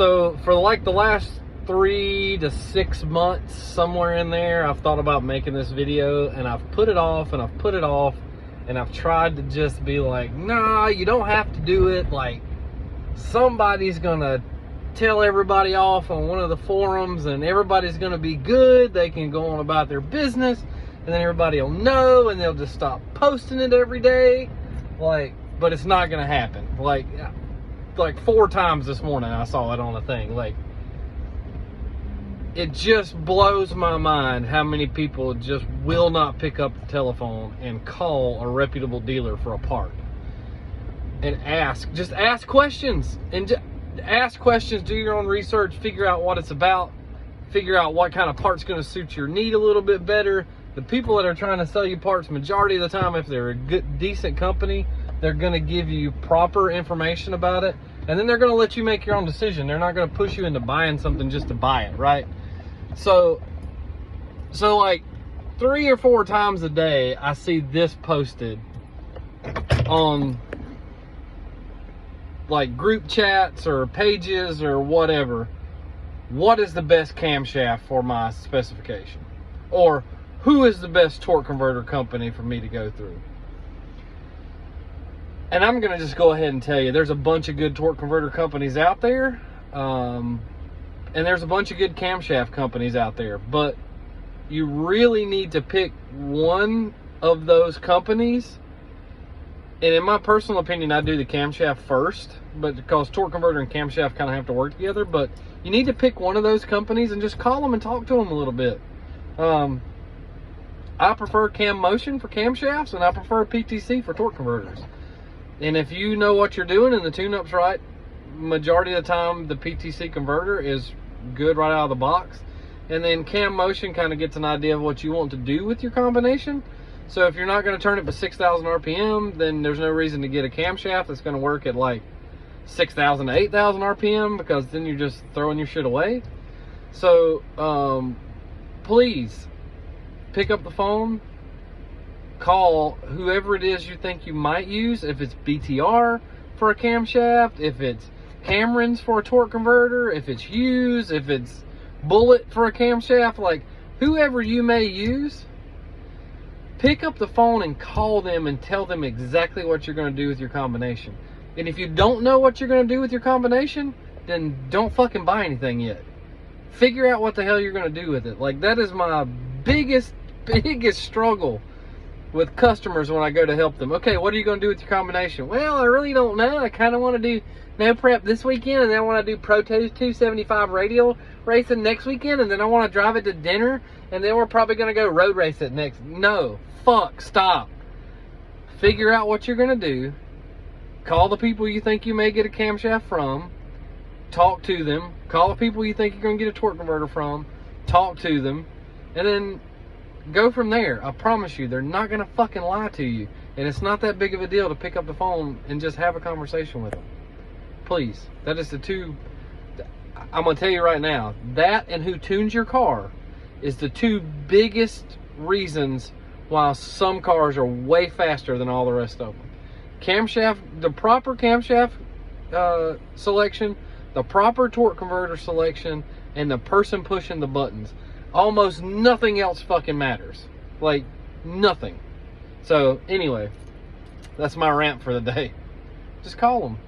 So for like the last 3 to 6 months, somewhere in there, I've thought about making this video, and I've put it off and I've put it off, and I've tried to just be like, nah, you don't have to do it. Like, somebody's gonna tell everybody off on one of the forums and everybody's gonna be good. They can go on about their business and then everybody will know and they'll just stop posting it every day. Like, but it's not gonna happen. Like 4 times this morning I saw it on a thing. Like, it just blows my mind how many people just will not pick up the telephone and call a reputable dealer for a part and just ask questions, and ask questions, do your own research, figure out what it's about, figure out what kind of part's going to suit your need a little bit better. The people that are trying to sell you parts, majority of the time, if they're a good, decent company, they're going to give you proper information about it, and then they're going to let you make your own decision. They're not going to push you into buying something just to buy it, right? So like 3 or 4 times a day, I see this posted on like group chats or pages or whatever. What is the best camshaft for my specification? Or who is the best torque converter company for me to go through? And I'm going to just go ahead and tell you, there's a bunch of good torque converter companies out there. And there's a bunch of good camshaft companies out there. But you really need to pick one of those companies. And in my personal opinion, I do the camshaft first, but because torque converter and camshaft kind of have to work together. But you need to pick one of those companies and just call them and talk to them a little bit. I prefer Cam Motion for camshafts, and I prefer PTC for torque converters. And if you know what you're doing and the tune-up's right, majority of the time the PTC converter is good right out of the box. And then Cam Motion kind of gets an idea of what you want to do with your combination. So if you're not going to turn it to 6,000 RPM, then there's no reason to get a camshaft that's going to work at like 6,000 to 8,000 RPM, because then you're just throwing your shit away. So please pick up the phone, call whoever it is you think you might use. If it's BTR for a camshaft, if it's Cameron's for a torque converter, if it's Hughes, if it's Bullet for a camshaft, like whoever you may use, pick up the phone and call them and tell them exactly what you're going to do with your combination. And if you don't know what you're going to do with your combination, then don't fucking buy anything yet. Figure out what the hell you're going to do with it. Like, that is my biggest struggle with customers when I go to help them. Okay, what are you going to do with your combination? Well, I really don't know. I kind of want to do no prep this weekend, and then I want to do Pro 275 radial racing next weekend, and then I want to drive it to dinner, and then we're probably going to go road race it next. No, fuck, stop. Figure out what you're going to do. Call the people you think you may get a camshaft from. Talk to them. Call the people you think you're going to get a torque converter from. Talk to them. And then go from there. I promise you, they're not going to fucking lie to you. And it's not that big of a deal to pick up the phone and just have a conversation with them. Please. That is the two. I'm going to tell you right now, that and who tunes your car is the two biggest reasons why some cars are way faster than all the rest of them. Camshaft, the proper camshaft selection, the proper torque converter selection, and the person pushing the buttons. Almost nothing else fucking matters. Like, nothing. So, anyway, that's my rant for the day. Just call them.